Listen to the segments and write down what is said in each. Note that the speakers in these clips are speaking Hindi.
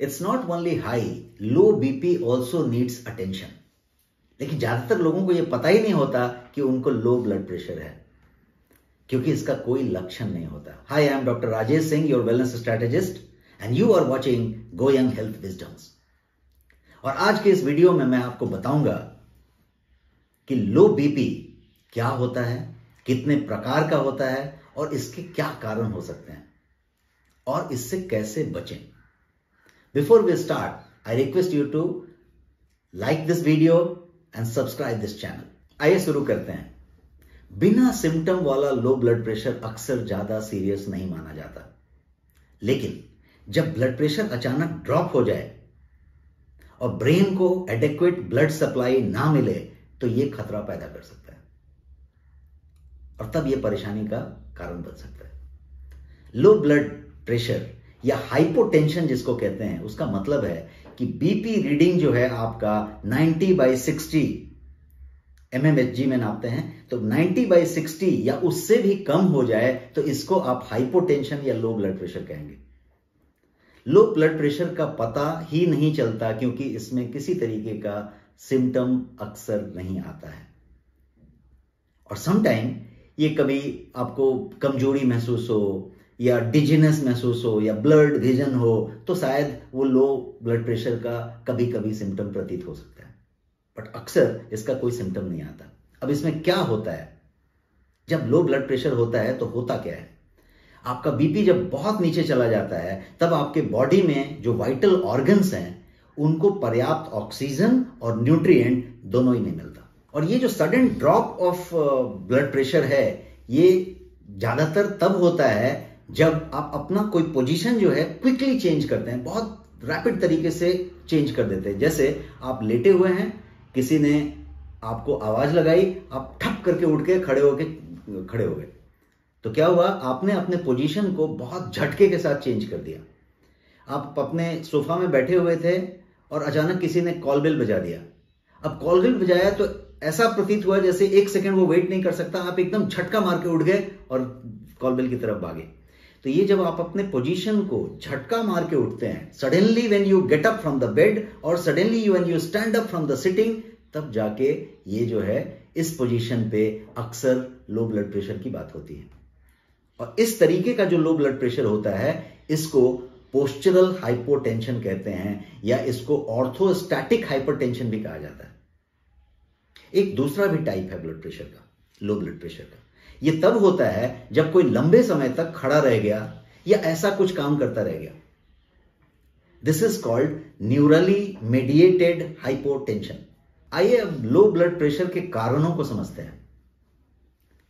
It's not only high, low BP also needs attention. लेकिन ज्यादातर लोगों को यह पता ही नहीं होता कि उनको लो ब्लड प्रेशर है, क्योंकि इसका कोई लक्षण नहीं होता। Hi, I am doctor Rajesh Singh, your wellness strategist, and you are watching go young health wisdoms. और आज के इस वीडियो में मैं आपको बताऊंगा कि लो बीपी क्या होता है, कितने प्रकार का होता है और इसके क्या कारण हो सकते हैं और इससे कैसे बचें। Before we start, I request you to like this video and subscribe this channel. आइए शुरू करते हैं। बिना सिम्टम वाला लो ब्लड प्रेशर अक्सर ज्यादा सीरियस नहीं माना जाता, लेकिन जब ब्लड प्रेशर अचानक ड्रॉप हो जाए और ब्रेन को एडेक्वेट ब्लड सप्लाई ना मिले तो यह खतरा पैदा कर सकता है और तब यह परेशानी का कारण बन सकता है। लो ब्लड प्रेशर या हाइपोटेंशन जिसको कहते हैं, उसका मतलब है कि बीपी रीडिंग जो है आपका 90/60 mmHg में नापते हैं, तो 90/60 या उससे भी कम हो जाए तो इसको आप हाइपोटेंशन या लो ब्लड प्रेशर कहेंगे। लो ब्लड प्रेशर का पता ही नहीं चलता क्योंकि इसमें किसी तरीके का सिम्टम अक्सर नहीं आता है और समटाइम ये कभी आपको कमजोरी महसूस हो या डिजीनेस महसूस हो या ब्लड विजन हो तो शायद वो लो ब्लड प्रेशर का कभी कभी सिम्टम प्रतीत हो सकता है, बट अक्सर इसका कोई सिम्टम नहीं आता। अब इसमें क्या होता है? जब लो ब्लड प्रेशर होता है तो होता क्या है, आपका बीपी जब बहुत नीचे चला जाता है तब आपके बॉडी में जो वाइटल ऑर्गन्स हैं उनको पर्याप्त ऑक्सीजन और न्यूट्रिएंट दोनों ही नहीं मिलता। और ये जो sudden drop of blood pressure है ये ज्यादातर तब होता है जब आप अपना कोई पोजीशन जो है क्विकली चेंज करते हैं, बहुत रैपिड तरीके से चेंज कर देते हैं। जैसे आप लेटे हुए हैं, किसी ने आपको आवाज लगाई, आप ठप करके उठ के खड़े हो गए, तो क्या हुआ, आपने अपने पोजीशन को बहुत झटके के साथ चेंज कर दिया। आप अपने सोफा में बैठे हुए थे और अचानक किसी ने कॉल बेल बजा दिया। अब कॉल बेल बजाया तो ऐसा प्रतीत हुआ जैसे एक सेकंड वो वेट नहीं कर सकता, आप एकदम झटका मार के उठ गए और कॉल बेल की तरफ भागे। तो ये जब आप अपने पोजीशन को झटका मार के उठते हैं, suddenly when you get up from the bed और suddenly when you stand up from the sitting, तब जाके ये जो है इस पोजीशन पे अक्सर लो ब्लड प्रेशर की बात होती है। और इस तरीके का जो लो ब्लड प्रेशर होता है इसको पोस्चरल हाइपोटेंशन कहते हैं या इसको ऑर्थोस्टैटिक हाइपरटेंशन भी कहा जाता है। एक दूसरा भी टाइप है ब्लड प्रेशर का, लो ब्लड प्रेशर का। यह तब होता है जब कोई लंबे समय तक खड़ा रह गया या ऐसा कुछ काम करता रह गया। This is called newly mediated hypotension. आइए अब लो ब्लड प्रेशर के कारणों को समझते हैं।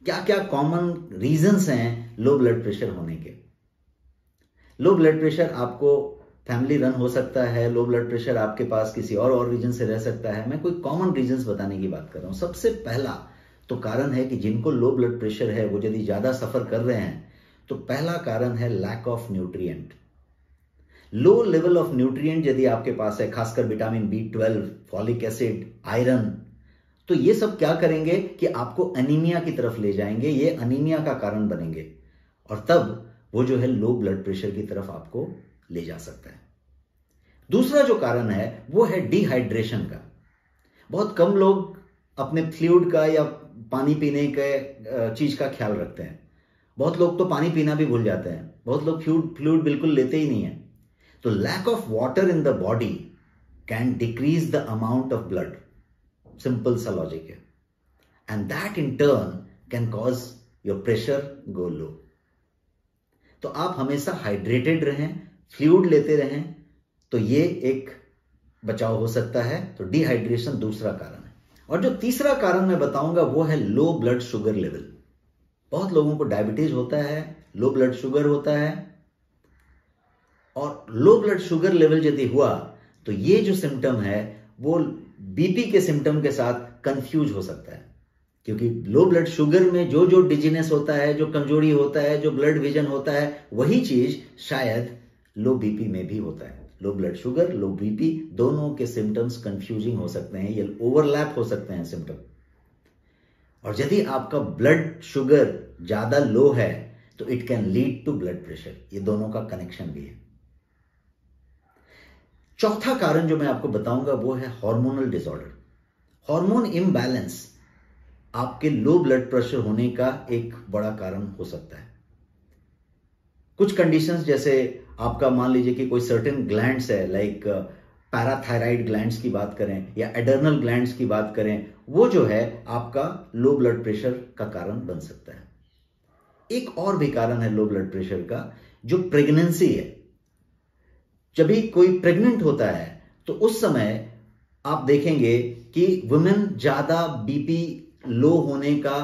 क्या क्या कॉमन रीजंस हैं लो ब्लड प्रेशर होने के। लो ब्लड प्रेशर आपको फैमिली रन हो सकता है, लो ब्लड प्रेशर आपके पास किसी और रीजन से रह सकता है। मैं कोई कॉमन रीजंस बताने की बात कर रहा हूं। सबसे पहला तो कारण है कि जिनको लो ब्लड प्रेशर है वो यदि ज्यादा सफर कर रहे हैं तो पहला कारण है lack of nutrient. Low level of nutrient यदि आपके पास है, खासकर vitamin B12, folic acid, iron, तो ये सब क्या करेंगे कि आपको अनीमिया की तरफ ले जाएंगे, ये अनीमिया का कारण बनेंगे और तब वो जो है लो ब्लड प्रेशर की तरफ आपको ले जा सकता है। दूसरा जो कारण है वो है डिहाइड्रेशन का। बहुत कम लोग अपने फ्लूइड का या पानी पीने के चीज का ख्याल रखते हैं। बहुत लोग तो पानी पीना भी भूल जाते हैं, बहुत लोग फ्लूइड बिल्कुल लेते ही नहीं है। तो lack of water in the body can decrease the amount of blood, simple सा लॉजिक है, and that in turn can cause your pressure go low. तो आप हमेशा हाइड्रेटेड रहें, फ्लूइड लेते रहें, तो ये एक बचाव हो सकता है। तो डिहाइड्रेशन दूसरा कारण है। और जो तीसरा कारण मैं बताऊंगा वो है लो ब्लड शुगर लेवल। बहुत लोगों को डायबिटीज होता है, लो ब्लड शुगर होता है, और लो ब्लड शुगर लेवल यदि हुआ तो ये जो सिम्टम है वो बीपी के सिम्टम के साथ कंफ्यूज हो सकता है, क्योंकि लो ब्लड शुगर में जो जो डिजीनेस होता है, जो कमजोरी होता है, जो ब्लड विजन होता है, वही चीज शायद लो बीपी में भी होता है। लो ब्लड शुगर, लो बीपी, दोनों के सिम्टम्स कंफ्यूजिंग हो सकते हैं, ये ओवरलैप हो सकते हैं सिम्टम। और यदि आपका ब्लड शुगर ज्यादा लो है तो it can lead to blood pressure. ये दोनों का कनेक्शन भी है। चौथा कारण जो मैं आपको बताऊंगा वो है हार्मोनल डिसऑर्डर। हार्मोन इम्बैलेंस आपके लो ब्लड प्रेशर होने का एक बड़ा कारण हो सकता है। कुछ कंडीशंस जैसे आपका मान लीजिए कि कोई सर्टेन ग्लैंड्स है, लाइक पैराथायराइड ग्लैंड्स की बात करें या एडर्नल ग्लैंड्स की बात करें, वो जो है आपका लो ब्लड प्रेशर का कारण बन सकता है। एक और भी कारण है लो ब्लड प्रेशर का, जो प्रेगनेंसी है। जब भी कोई प्रेग्नेंट होता है तो उस समय आप देखेंगे कि वुमेन ज्यादा बीपी लो होने का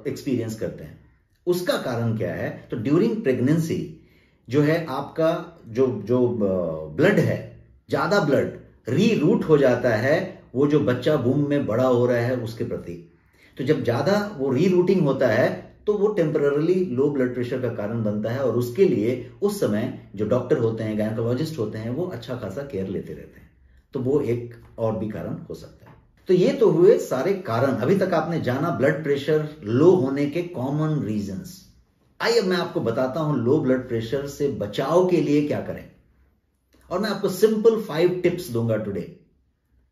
एक्सपीरियंस करते हैं। उसका कारण क्या है? तो ड्यूरिंग प्रेगनेंसी जो है आपका जो जो ब्लड है, ज्यादा ब्लड रीरूट हो जाता है वो जो बच्चा वूम्ब में बड़ा हो रहा है उसके प्रति। तो जब ज्यादा वो रीरूटिंग होता है तो वो टेम्पररी लो ब्लड प्रेशर का कारण बनता है, और उसके लिए उस समय जो डॉक्टर होते हैं, गायनेकोलॉजिस्ट होते हैं, वो अच्छा खासा केयर लेते रहते हैं। तो वो एक और भी कारण हो सकता है। तो ये तो हुए सारे कारण। अभी तक आपने जाना ब्लड प्रेशर लो होने के कॉमन रीजंस। आइए अब मैं आपको बताता हूं लो ब्लड प्रेशर से बचाव के लिए क्या करें। और मैं आपको सिंपल 5 टिप्स दूंगा टुडे।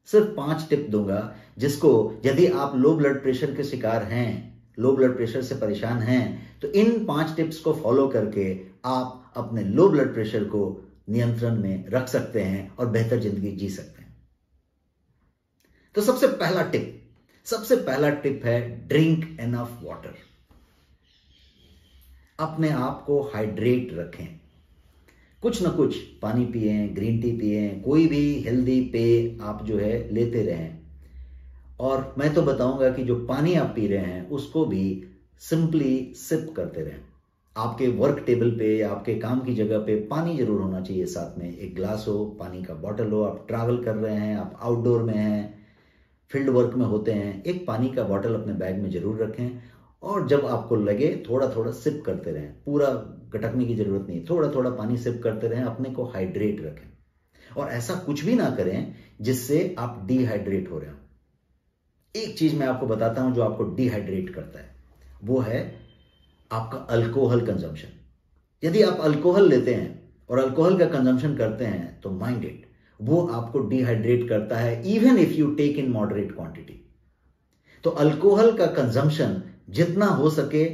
सिर्फ 5 टिप दूंगा जिसको यदि आप लो ब्लड प्रेशर के शिकार हैं, लो ब्लड प्रेशर से परेशान हैं, तो इन 5 टिप्स को फॉलो करके आप अपने लो ब्लड प्रेशर को नियंत्रण में रख सकते हैं और बेहतर जिंदगी जी सकते हैं। तो सबसे पहला टिप है ड्रिंक एनफ वाटर। अपने आप को हाइड्रेट रखें। कुछ ना कुछ पानी पिए, ग्रीन टी पिए, कोई भी हेल्दी पेय आप जो है लेते रहें। और मैं तो बताऊंगा कि जो पानी आप पी रहे हैं उसको भी सिंपली सिप करते रहें। आपके वर्क टेबल पे या आपके काम की जगह पे पानी जरूर होना चाहिए, साथ में एक ग्लास हो, पानी का बॉटल हो। आप ट्रैवल कर रहे हैं, आप आउटडोर में हैं, फील्ड वर्क में होते हैं, एक पानी का बॉटल अपने बैग में जरूर रखें। और जब आपको लगे थोड़ा थोड़ा सिप करते रहें, पूरा गटकने की जरूरत नहीं, थोड़ा थोड़ा पानी सिप करते रहें, अपने को हाइड्रेट रखें। और ऐसा कुछ भी ना करें जिससे आप डिहाइड्रेट हो रहे हो। एक चीज मैं आपको बताता हूं जो आपको डिहाइड्रेट करता है, वो है आपका अल्कोहल कंजम्पशन। यदि आप अल्कोहल लेते हैं और अल्कोहल का कंजम्पशन करते हैं तो माइंड इट, वो आपको डिहाइड्रेट करता है, even if you take in moderate quantity. तो अल्कोहल का कंजम्पशन जितना हो सके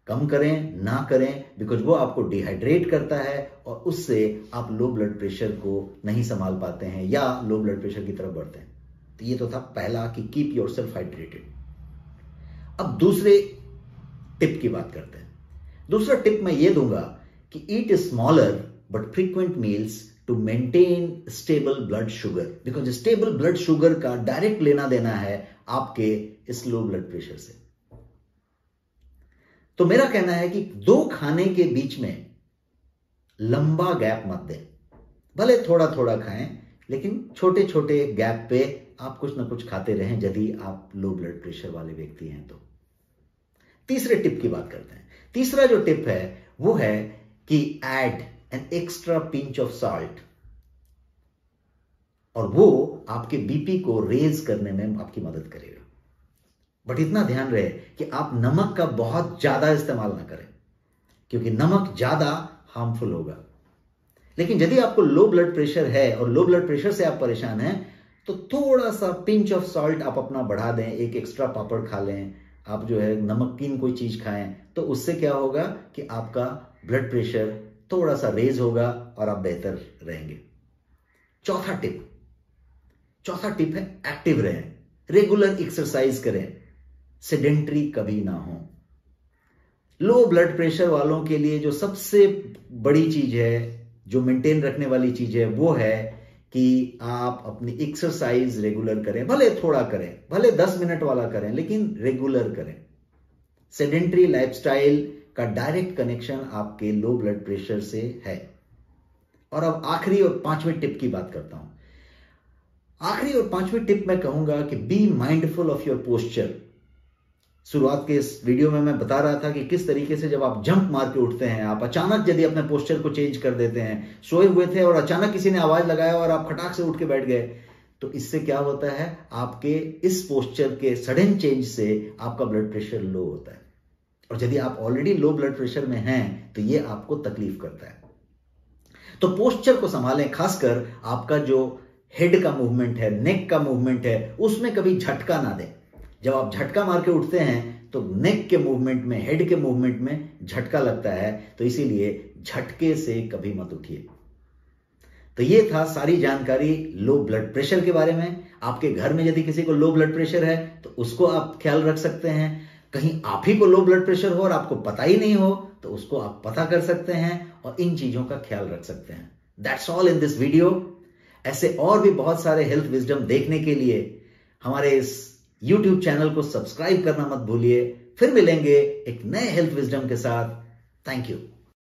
कम करें, ना करें, बिकॉज वो आपको डिहाइड्रेट करता है और उससे आप लो ब्लड प्रेशर को नहीं संभाल पाते हैं या लो ब्लड प्रेशर की तरफ बढ़ते हैं। तो ये तो था पहला कि कीप योरसेल्फ हाइड्रेटेड। अब दूसरे टिप की बात करते हैं। दूसरा टिप मैं ये दूंगा कि eat smaller but frequent meals to maintain stable blood sugar, because stable blood sugar का डायरेक्ट लेना देना है आपके इस लो ब्लड प्रेशर से। तो मेरा कहना है कि 2 खाने के बीच में लंबा गैप मत दें। भले थोड़ा थोड़ा खाएं, लेकिन छोटे छोटे गैप पे आप कुछ ना कुछ खाते रहें यदि आप लो ब्लड प्रेशर वाले व्यक्ति हैं तो। तीसरे टिप की बात करते हैं। तीसरा जो टिप है वो है कि add an extra pinch of salt, और वो आपके बीपी को रेज करने में आपकी मदद करेगा। बट इतना ध्यान रहे कि आप नमक का बहुत ज्यादा इस्तेमाल ना करें, क्योंकि नमक ज्यादा हार्मफुल होगा। लेकिन यदि आपको लो ब्लड प्रेशर है और लो ब्लड प्रेशर से आप परेशान हैं, तो थोड़ा सा पिंच ऑफ सॉल्ट आप अपना बढ़ा दें, एक एक्स्ट्रा पापड़ खा लें, आप जो है नमकीन कोई चीज खाएं, तो उससे क्या होगा कि आपका ब्लड प्रेशर थोड़ा सा रेज होगा और आप बेहतर रहेंगे। चौथा टिप है एक्टिव रहें, रेगुलर एक्सरसाइज करें, सेडेंटरी कभी ना हो। लो ब्लड प्रेशर वालों के लिए जो सबसे बड़ी चीज है, जो मेंटेन रखने वाली चीज है, वो है कि आप अपनी एक्सरसाइज रेगुलर करें। भले थोड़ा करें, भले 10 मिनट वाला करें, लेकिन रेगुलर करें। सेडेंटरी लाइफस्टाइल का डायरेक्ट कनेक्शन आपके लो ब्लड प्रेशर से है। और अब आखिरी और 5वीं टिप की बात करता हूं। आखिरी और 5वीं टिप मैं कहूंगा कि be mindful of your posture. शुरुआत के इस वीडियो में मैं बता रहा था कि किस तरीके से जब आप जंप मार के उठते हैं, आप अचानक यदि अपने पोस्चर को चेंज कर देते हैं, सोए हुए थे और अचानक किसी ने आवाज लगाया और आप खटाक से उठ के बैठ गए, तो इससे क्या होता है, आपके इस पोस्चर के सडन चेंज से आपका ब्लड प्रेशर लो होता है। और यदि आप ऑलरेडी लो ब्लड प्रेशर में हैं तो ये आपको तकलीफ करता है। तो पोस्चर को संभालें, खासकर आपका जो हेड का मूवमेंट है, नेक का मूवमेंट है, उसमें कभी झटका ना दें। जब आप झटका मार के उठते हैं तो नेक के मूवमेंट में, हेड के मूवमेंट में झटका लगता है, तो इसीलिए झटके से कभी मत उठिए। तो ये था सारी जानकारी लो ब्लड प्रेशर के बारे में। आपके घर में यदि किसी को लो ब्लड प्रेशर है तो उसको आप ख्याल रख सकते हैं। कहीं आप ही को लो ब्लड प्रेशर हो और आपको पता ही नहीं हो तो उसको आप पता कर सकते हैं और इन चीजों का ख्याल रख सकते हैं। That's all in this video. ऐसे और भी बहुत सारे हेल्थ विजडम देखने के लिए हमारे इस YouTube चैनल को सब्सक्राइब करना मत भूलिए। फिर मिलेंगे एक नए हेल्थ विजडम के साथ। Thank you.